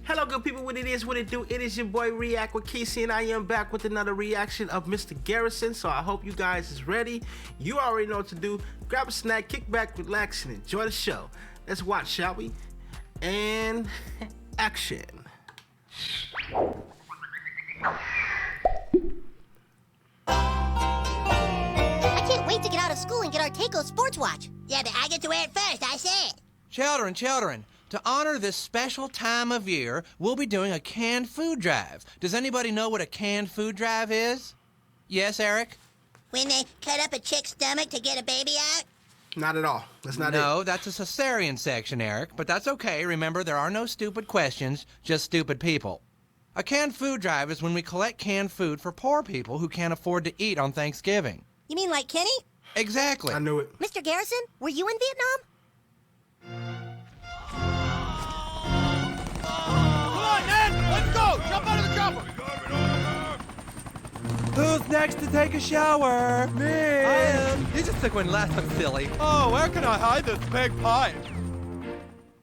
Hello, good people. What it is, what it do. It is your boy React with Casey, and I am back with another reaction of Mr. Garrison. So I hope you guys is ready. You already know what to do. Grab a snack, kick back, relax, and enjoy the show. Let's watch, shall we? And action. I can't wait to get out of school and get our Takeo sports watch. Yeah, but I get to wear it first, I said. Children, to honor this special time of year, we'll be doing a canned food drive. Does anybody know what a canned food drive is? Yes, Eric? When they cut up a chick's stomach to get a baby out? Not at all. That's not it. No, that's a cesarean section, Eric, but that's okay. Remember, there are no stupid questions, just stupid people. A canned food drive is when we collect canned food for poor people who can't afford to eat on Thanksgiving. You mean like Kenny? Exactly. I knew it. Mr. Garrison, were you in Vietnam? Come on, Ned! Let's go! Jump out of the chopper! Who's next to take a shower? Me! I am. You just took one last time, silly. Oh, where can I hide this big pipe?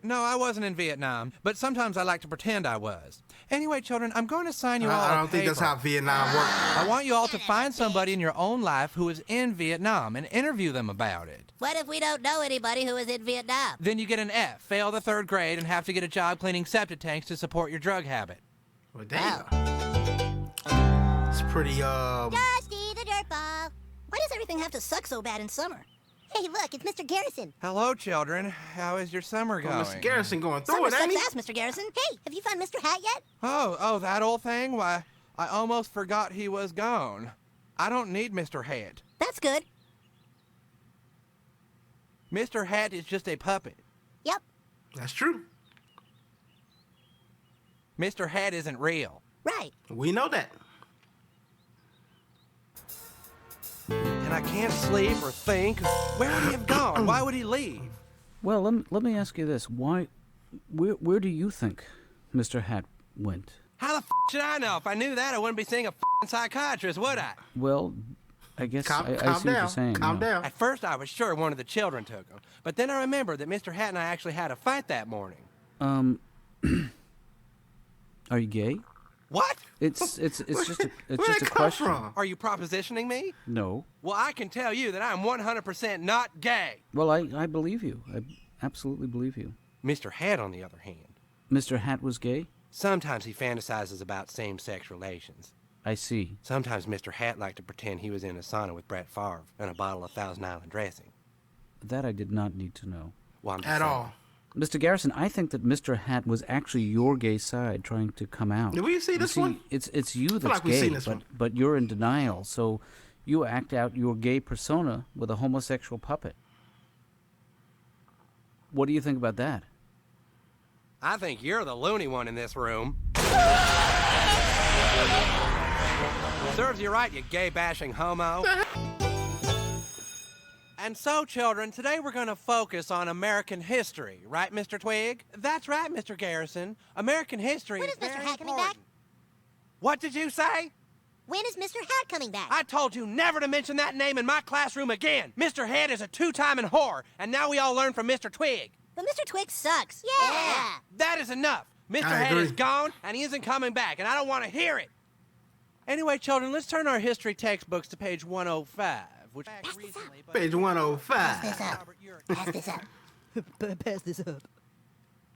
No, I wasn't in Vietnam, but sometimes I like to pretend I was. Anyway, children, I'm going to sign you all I a don't think that's paper. how Vietnam works. I want you all to find somebody in your own life who is in Vietnam and interview them about it. What if we don't know anybody who is in Vietnam? Then you get an F, fail the 3rd grade, and have to get a job cleaning septic tanks to support your drug habit. Well, damn. It's pretty, Dusty the dirtball. Why does everything have to suck so bad in summer? Hey, look, it's Mr. Garrison. Hello, children. How is your summer going? Mr. Garrison going through Summer it, ain't he? sucks ass, Mr. Garrison. Hey, have you found Mr. Hat yet? Oh, that old thing? Why, I almost forgot he was gone. I don't need Mr. Hat. That's good. Mr. Hat is just a puppet. Yep. That's true. Mr. Hat isn't real. Right. We know that. And I can't sleep or think. Where would he have gone? Why would he leave? Well, let me ask you this. Where do you think Mr. Hat went? How the should I know? If I knew that, I wouldn't be seeing a psychiatrist, would I? Well, I guess I see what you're saying. Calm down. At first, I was sure one of the children took him. But then I remembered that Mr. Hat and I actually had a fight that morning. Are you gay? What? It's just a Where'd it come question. from? Are you propositioning me? No. Well, I can tell you that I'm 100% not gay. Well, I believe you. I absolutely believe you. Mr. Hat, on the other hand, Mr. Hat was gay? sometimes he fantasizes about same-sex relations. I see. Sometimes Mr. Hat liked to pretend he was in a sauna with Brett Favre and a bottle of Thousand Island dressing. That I did not need to know. Well, I'm just At saying. all. Mr. Garrison, I think that Mr. Hat was actually your gay side trying to come out. Did we see this one? It's you that's like we've gay, seen this one. but you're in denial, so you act out your gay persona with a homosexual puppet. What do you think about that? I think you're the loony one in this room. Serves you right, you gay-bashing homo. And so, children, today we're going to focus on American history, right, Mr. Twig? That's right, Mr. Garrison. American history When is is Mr. very Hat coming important. back? What did you say? When is Mr. Hat coming back? I told you never to mention that name in my classroom again. Mr. Head is a two-timing whore, and now we all learn from Mr. Twig. But Mr. Twig sucks. Yeah. That is enough. Mr. I Head agree. is gone, and he isn't coming back, and I don't want to hear it. Anyway, children, let's turn our history textbooks to page 105, which Pass this up. Page 105. Pass this up. Pass this up.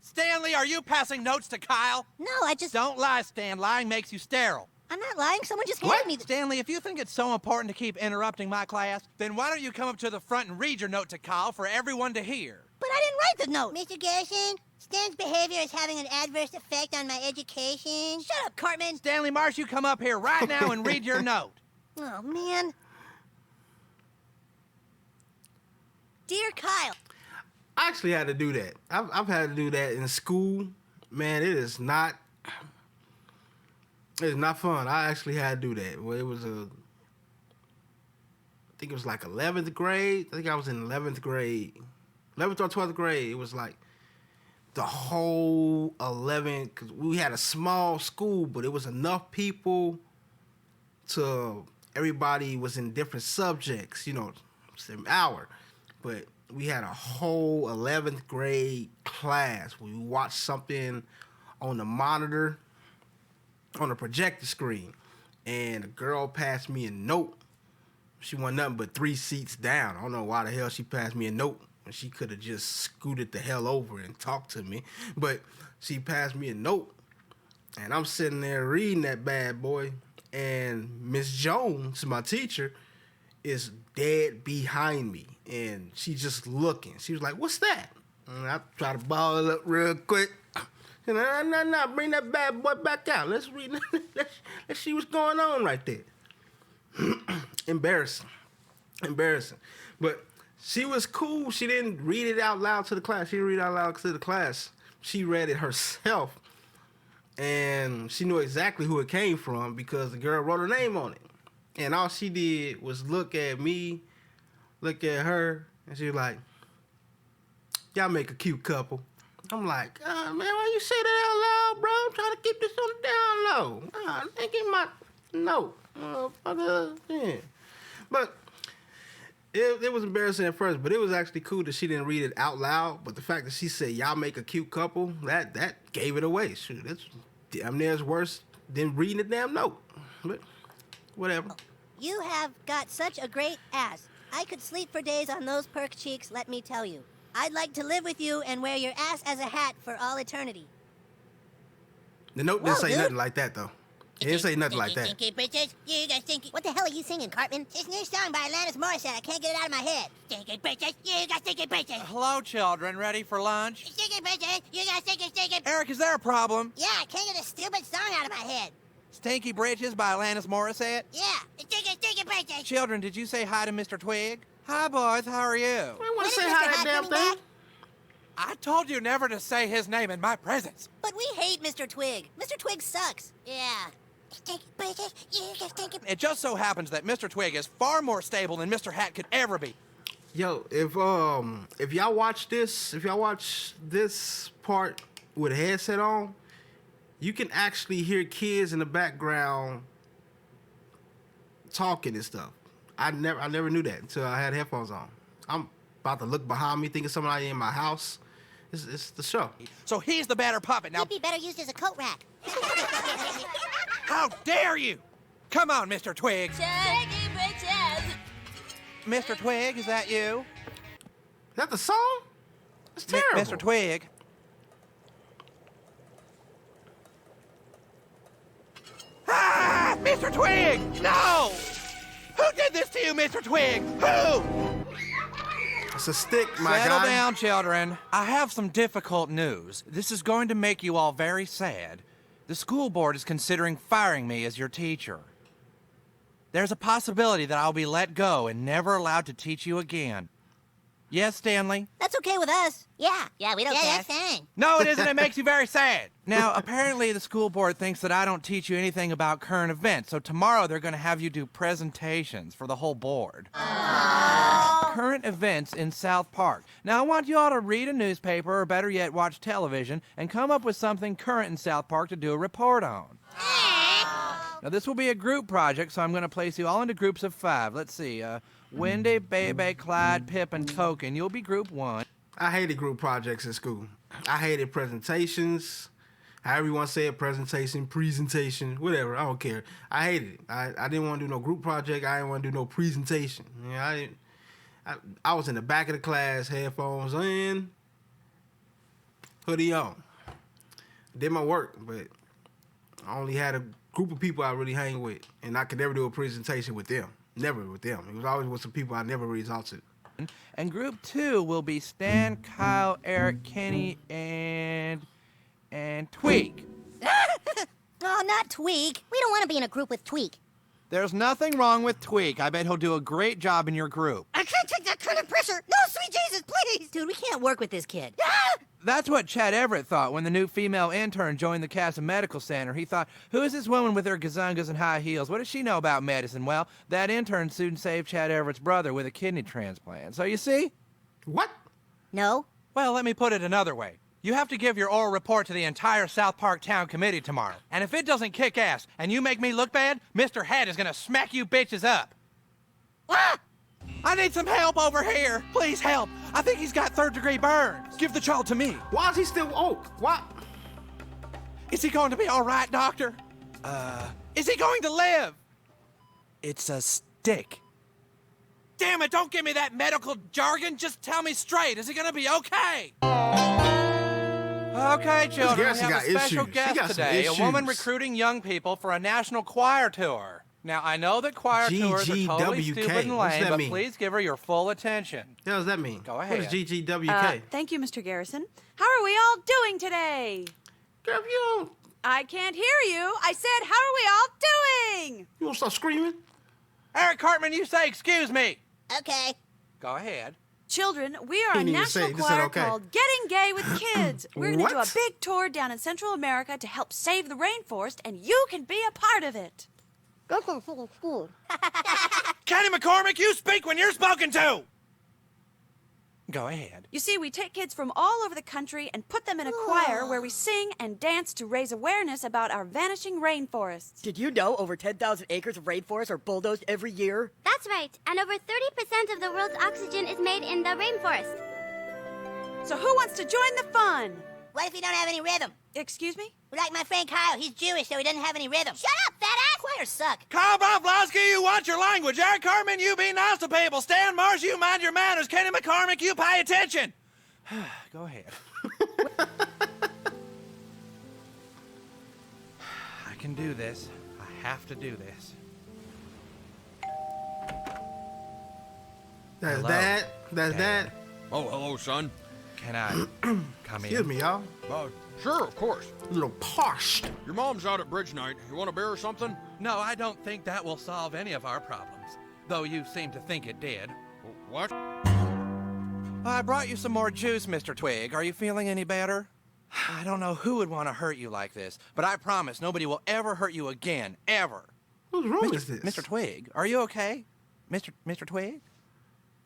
Stanley, are you passing notes to Kyle? No, I just... Don't lie, Stan. Lying makes you sterile. I'm not lying. Someone just What? handed me the... Stanley, if you think it's so important to keep interrupting my class, then why don't you come up to the front and read your note to Kyle for everyone to hear? But I didn't write the note. Mr. Garrison, Stan's behavior is having an adverse effect on my education. Shut up, Cartman. Stanley Marsh, you come up here right now and read your note. Oh, man. Dear Kyle. I actually had to do that. I've had to do that in school. Man, it's not fun. I actually had to do that. Well, it was I think it was like 11th grade. I think I was in 11th grade. 11th or 12th grade. It was like the whole 11th, because we had a small school, but it was enough people to, everybody was in different subjects, you know, same hour. But we had a whole 11th grade class. We watched something on the monitor, on the projector screen, and a girl passed me a note. She wasn't nothing but 3 seats down. I don't know why the hell she passed me a note when she could have just scooted the hell over and talked to me. But she passed me a note, and I'm sitting there reading that bad boy, and Miss Jones, my teacher, is dead behind me, and she's just looking. She was like, "What's that?" And I try to ball it up real quick. And no, bring that bad boy back out. Let's read. Let's see what's going on right there. Embarrassing. But she was cool. She didn't read it out loud to the class. She didn't read it out loud to the class. She read it herself, and she knew exactly who it came from because the girl wrote her name on it. And all she did was look at me, look at her, and she was like, "Y'all make a cute couple." I'm like, "Man, why you say that out loud, bro? I'm trying to keep this on the down low. I'm thinking my note, motherfucker." Yeah. But it was embarrassing at first, but it was actually cool that she didn't read it out loud. But the fact that she said, "Y'all make a cute couple," that gave it away. Shoot, that's damn near as worse than reading the damn note. But whatever. You have got such a great ass. I could sleep for days on those perk cheeks, let me tell you. I'd like to live with you and wear your ass as a hat for all eternity. The note didn't say nothing like that, though. It didn't say nothing like that. Stinky bitches, you got stinky. What the hell are you singing, Cartman? It's a new song by Alanis Morissette. I can't get it out of my head. Stinky bitches, you got stinky bitches. Hello, children. Ready for lunch? Stinky bitches, you got stinky. Eric, is there a problem? Yeah, I can't get a stupid song out of my head. Stinky Britches by Alanis Morissette? Yeah, stinky bitches. Children, did you say hi to Mr. Twig? Hi, boys. How are you? I want When to is say Mr. hi to that Hat damn coming thing. back? I told you never to say his name in my presence. But we hate Mr. Twig. Mr. Twig sucks. Yeah. Stinky bitches, you got stinky. It just so happens that Mr. Twig is far more stable than Mr. Hat could ever be. Yo, if y'all watch this part with a headset on, you can actually hear kids in the background talking and stuff. I never knew that until I had headphones on. I'm about to look behind me, thinking somebody in my house. It's the show. So he's the better puppet. Now, He'd be better used as a coat rack. how dare you? Come on, Mr. Twig. Stinky bitches. Mr. Twig, is that you? Is that the song? It's terrible. Mr. Twig. Ah! Mr. Twig! No! Who did this to you, Mr. Twig? Who? It's a stick, my Settle guy. down, children. I have some difficult news. This is going to make you all very sad. The school board is considering firing me as your teacher. There's a possibility that I'll be let go and never allowed to teach you again. Yes, Stanley? That's okay with us. Yeah, we don't care. Yeah, that's fine. No, it isn't. It makes you very sad. Now, apparently the school board thinks that I don't teach you anything about current events, so tomorrow they're going to have you do presentations for the whole board. Current events in South Park. Now, I want you all to read a newspaper, or better yet, watch television, and come up with something current in South Park to do a report on. Now, this will be a group project, so I'm going to place you all into groups of 5. Let's see, Wendy, Bebe, Clyde, Pip, and Token. You'll be group 1. I hated group projects in school. I hated presentations. However you want to say it, presentation, whatever. I don't care. I hated it. I didn't want to do no group project. I didn't want to do no presentation. You know, I was in the back of the class, headphones in, hoodie on. Did my work, but I only had a group of people I really hang with, and I could never do a presentation with them. Never with them. It was always with some people I never really talked to. And group 2 will be Stan, Kyle, Eric, Kenny, and Tweak. Oh, not Tweak. We don't want to be in a group with Tweak. There's nothing wrong with Tweak. I bet he'll do a great job in your group. I can't take that kind of pressure. No, sweet Jesus, please. Dude, we can't work with this kid. That's what Chad Everett thought when the new female intern joined the Casa Medical Center. He thought, who is this woman with her gazungas and high heels? What does she know about medicine? Well, that intern soon saved Chad Everett's brother with a kidney transplant. So you see? What? No. Well, let me put it another way. You have to give your oral report to the entire South Park Town Committee tomorrow. And if it doesn't kick ass and you make me look bad, Mr. Hat is gonna smack you bitches up. Ah! I need some help over here. Please help. I think he's got 3rd-degree burns. Give the child to me. Why is he still woke? What? Is he going to be all right, doctor? Is he going to live? It's a stick. Damn it, don't give me that medical jargon. Just tell me straight. Is he going to be okay? Okay, children, we Garrison have a got special issues. He guest got some today, a woman issues. recruiting young people for a national choir tour. Now, I know that choir tours are totally GGWK. stupid and What's lame, that but mean? please give her your full attention. What does that mean? Go What ahead. is GGWK? Thank you, Mr. Garrison. How are we all doing today? Girl, if you I can't hear you. I said, how are we all doing? won't stop screaming? Eric Cartman, you say excuse me. Okay. Go ahead. Children, we are a Didn't even say national it, just said choir okay. called Getting Gay with Kids. We're going to do a What? big tour down in Central America to help save the rainforest, and you can be a part of it. Kenny McCormick, you speak when you're spoken to. Go ahead. You see, we take kids from all over the country and put them in a choir where we sing and dance to raise awareness about our vanishing rainforests. Did you know over 10,000 acres of rainforest are bulldozed every year? That's right, and over 30% of the world's oxygen is made in the rainforest. So who wants to join the fun? What if you don't have any rhythm? Excuse me? Like my friend Kyle, he's Jewish, so he doesn't have any rhythm. Shut up, fat ass! Choirs suck. Kyle Broflowski, you watch your language. Eric Cartman, you be nice to people. Stan Marsh, you mind your manners. Kenny McCormick, you pay attention. Go ahead. I can do this. I have to do this. That's Hello, that. That's Dad. that. Oh, hello, son. Can I come in? Excuse me, y'all. Sure, of course. A little parched. Your mom's out at bridge night. You want a beer or something? No, I don't think that will solve any of our problems. Though you seem to think it did. What? I brought you some more juice, Mr. Twig. Are you feeling any better? I don't know who would want to hurt you like this, but I promise nobody will ever hurt you again, ever. Who's wrong is this? Mr. Twig, are you okay? Mr. Twig?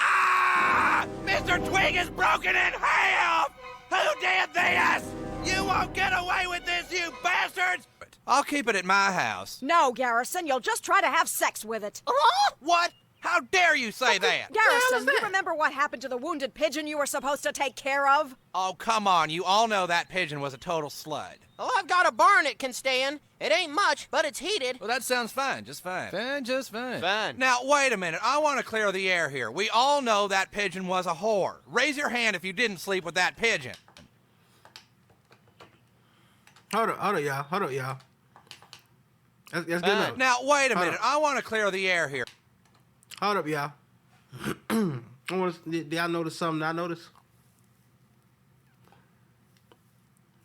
Ah! Mr. Twig is broken in half! Who did this? You won't get away with this, you bastards! I'll keep it at my house. No, Garrison, you'll just try to have sex with it. What? How dare you say that? Garrison, you remember what happened to the wounded pigeon you were supposed to take care of? Oh, come on. You all know that pigeon was a total slut. Oh, I've got a barn it can stay in. It ain't much, but it's heated. Well, that sounds fine. Just fine. Just fine. Fine. Now, wait a minute. I want to clear the air here. We all know that pigeon was a whore. Raise your hand if you didn't sleep with that pigeon. Hold up, y'all. That's good enough. Now, wait a Hold minute. up. I want to clear the air here. Hold up, y'all. Did y'all notice something I noticed?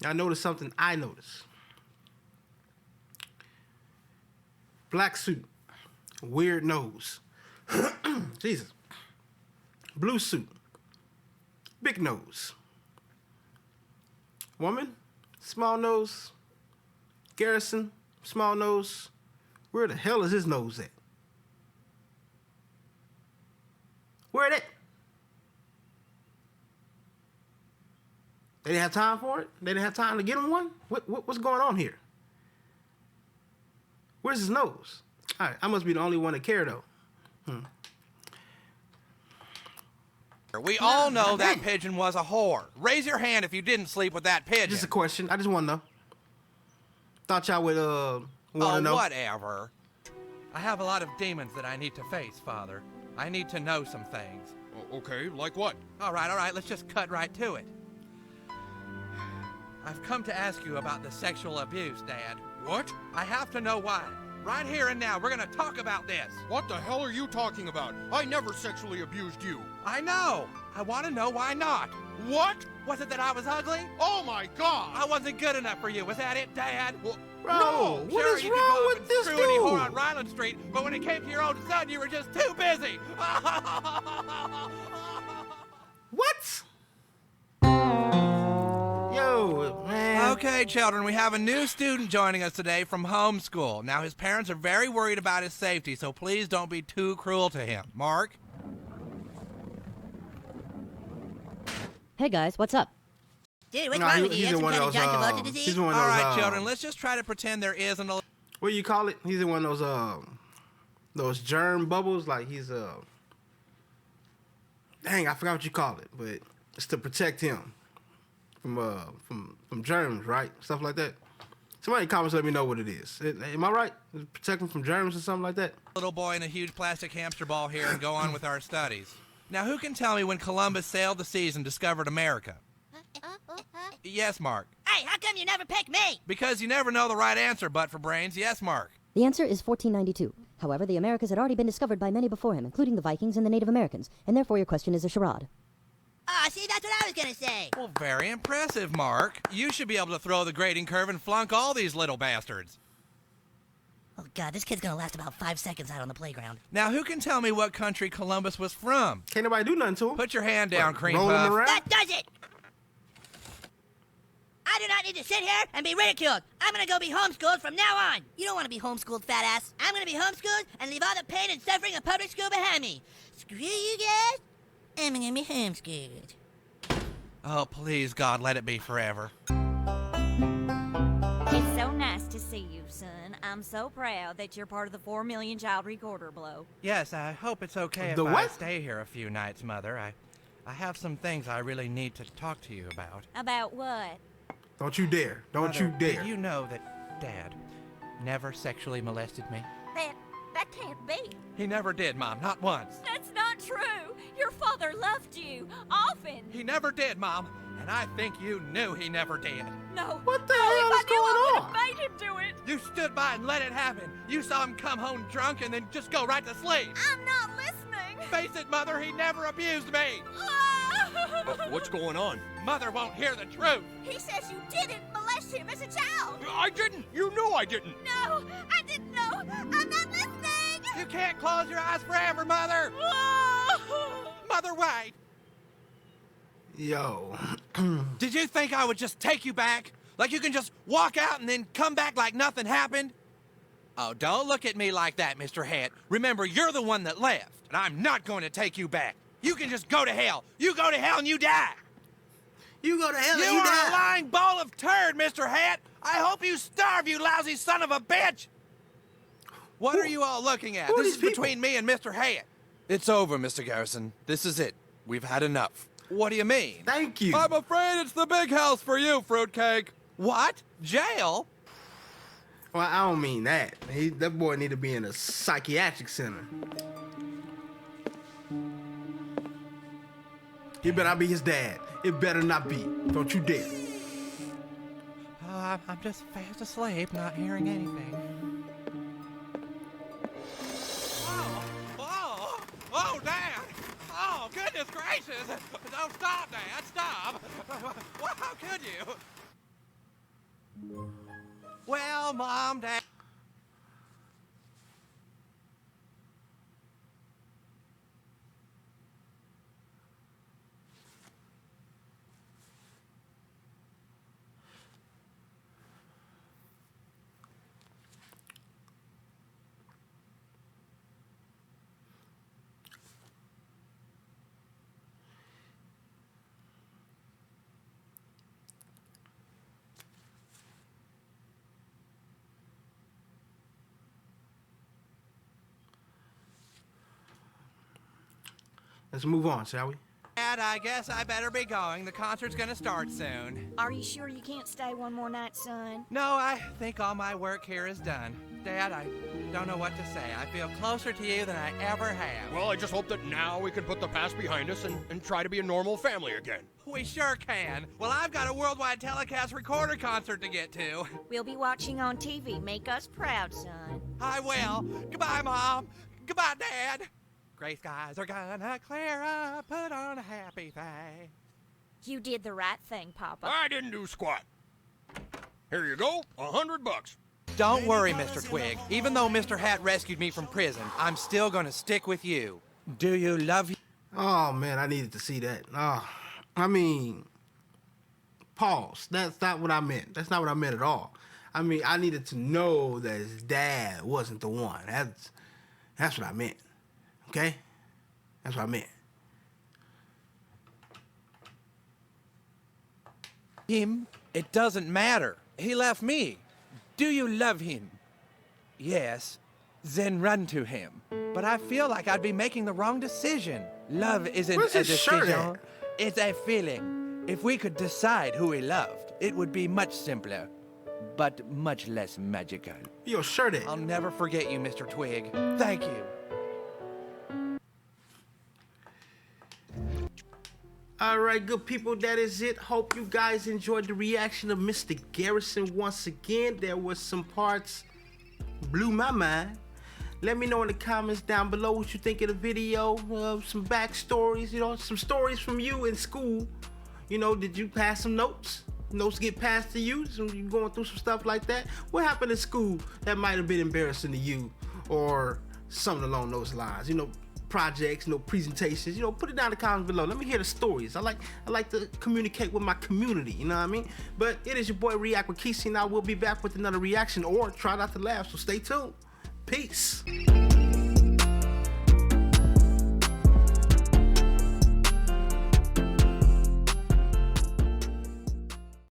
Y'all noticed something I noticed. Black suit. Weird nose. Jesus. Blue suit. Big nose. Woman. Small nose. Garrison. Small nose. Where the hell is his nose at? Where it at? They didn't have time for it? They didn't have time to get him one? What's going on here? Where's his nose? All right, I must be the only one that care, though. We all know that pigeon was a whore. Raise your hand if you didn't sleep with that pigeon. Just a question. I just want to know. Thought y'all would want to know. Whatever. I have a lot of demons that I need to face, Father. I need to know some things. Okay, like what? All right, let's just cut right to it. I've come to ask you about the sexual abuse, Dad. What? I have to know why. Right here and now, we're gonna talk about this. What the hell are you talking about? I never sexually abused you. I know. I want to know why not. What? Was it that I was ugly? Oh my God! I wasn't good enough for you. Was that it, Dad? Well, Bro, no! what Sure, is you could wrong go up with and this screw any whore dude? on Ryland Street, but when it came to your own son, you were just too busy. What? Yo, man. Okay, children, we have a new student joining us today from homeschool. Now, his parents are very worried about his safety, so please don't be too cruel to him. Mark? Hey guys, what's up? Dude, what's Nah, wrong with you? he's You in have some one of kind of those, John Travolta disease? he's in one All of those, right, children, let's just try to pretend there isn't a... what do you call it? He's in one of those germ bubbles. Like he's dang, I forgot what you call it, but it's to protect him from germs, right? Stuff like that. Somebody in the comments let me know what it is. Am I right? Protect them from germs or something like that? Little boy in a huge plastic hamster ball here and go on with our studies. Now, who can tell me when Columbus sailed the seas and discovered America? Yes, Mark. Hey, how come you never pick me? Because you never know the right answer, but for brains, yes, Mark. The answer is 1492. However, the Americas had already been discovered by many before him, including the Vikings and the Native Americans, and therefore your question is a charade. Ah, see, that's what I was gonna say. Well, very impressive, Mark. You should be able to throw the grading curve and flunk all these little bastards. Oh, God, this kid's gonna last about 5 seconds out on the playground. Now, who can tell me what country Columbus was from? Can't nobody do nothing to him. Put your hand down, Cream roll him Puff. around? That does it! I do not need to sit here and be ridiculed. I'm gonna go be homeschooled from now on. You don't want to be homeschooled, fat ass. I'm gonna be homeschooled and leave all the pain and suffering of public school behind me. Screw you guys. I'm gonna be homeschooled. Oh, please, God, let it be forever. It's so nice to see you, son. I'm so proud that you're part of the 4 million child recorder blow. Yes, I hope it's okay The if I what? stay here a few nights, Mother. I have some things I really need to talk to you about. About what? Don't you dare. Don't Mother, you dare. Did you know that Dad never sexually molested me? That can't be. He never did, Mom, not once. That's not true. Your father loved you, often. He never did, Mom, and I think you knew he never did. No. What the no, hell is if I knew, going I on? would have made him do it. You stood by and let it happen. You saw him come home drunk and then just go right to sleep. I'm not listening. Face it, Mother, he never abused me. What's going on? Mother won't hear the truth. He says you didn't molest him as a child. I didn't. You know I didn't. No, I didn't know. I'm not listening. You can't close your eyes forever, Mother. Mother, wait. Yo. Did you think I would just take you back? Like you can just walk out and then come back like nothing happened? Oh, don't look at me like that, Mr. Het. Remember, you're the one that left, and I'm not going to take you back. You can just go to hell. You go to hell and you die. You go to hell and You you are die. a lying ball of turd, Mr. Het. I hope you starve, you lousy son of a bitch. What are you all looking at? who are This these is people? between me and Mr. Het. It's over, Mr. Garrison. This is it. We've had enough. What do you mean? Thank you. I'm afraid it's the big house for you, fruitcake. What? Jail? Well, I don't mean that. That boy need to be in a psychiatric center. It better not be his dad. It better not be. Don't you dare. I'm just fast asleep, not hearing anything. Oh, Dad! Oh, goodness gracious! Don't stop, Dad! Stop! Well, how could you? Well, Mom, Dad... Let's move on, shall we? Dad, I guess I better be going. The concert's gonna start soon. Are you sure you can't stay one more night, son? No, I think all my work here is done. Dad, I don't know what to say. I feel closer to you than I ever have. Well, I just hope that now we can put the past behind us and try to be a normal family again. We sure can. Well, I've got a worldwide telecast recorder concert to get to. We'll be watching on TV. Make us proud, son. I will. Goodbye, Mom. Goodbye, Dad. Gray skies are gonna clear up. Put on a happy face. You did the right thing, Papa. I didn't do squat. Here you go, $100. Don't worry, Mr. Twig. Even though Mr. Hat rescued me from prison, I'm still gonna stick with you. Do you love him? Oh, man, I needed to see that. Oh, I mean, pause. That's not what I meant. That's not what I meant at all. I mean, I needed to know that his dad wasn't the one. That's what I meant. Okay? That's what I meant. Him? It doesn't matter. He left me. Do you love him? Yes. Then run to him. But I feel like I'd be making the wrong decision. Love isn't Where's a his shirt decision. at? It's a feeling. If we could decide who we loved, it would be much simpler. but much less magical. Yo, shirt it. I'll never forget you, Mr. Twig. Thank you. All right, good people, that is it. Hope you guys enjoyed the reaction of Mr. Garrison once again. There was some parts blew my mind. Let me know in the comments down below what you think of the video, some backstories, you know, some stories from you in school. You know, did you pass some notes? Notes get passed to you? So you going through some stuff like that? What happened in school that might have been embarrassing to you, or something along those lines? You know, projects, you know, presentations, you know, put it down in the comments below. Let me hear the stories. I like to communicate with my community, you know what I mean? But it is your boy React with Kesey, and I will be back with another reaction or try not to laugh, so stay tuned. Peace.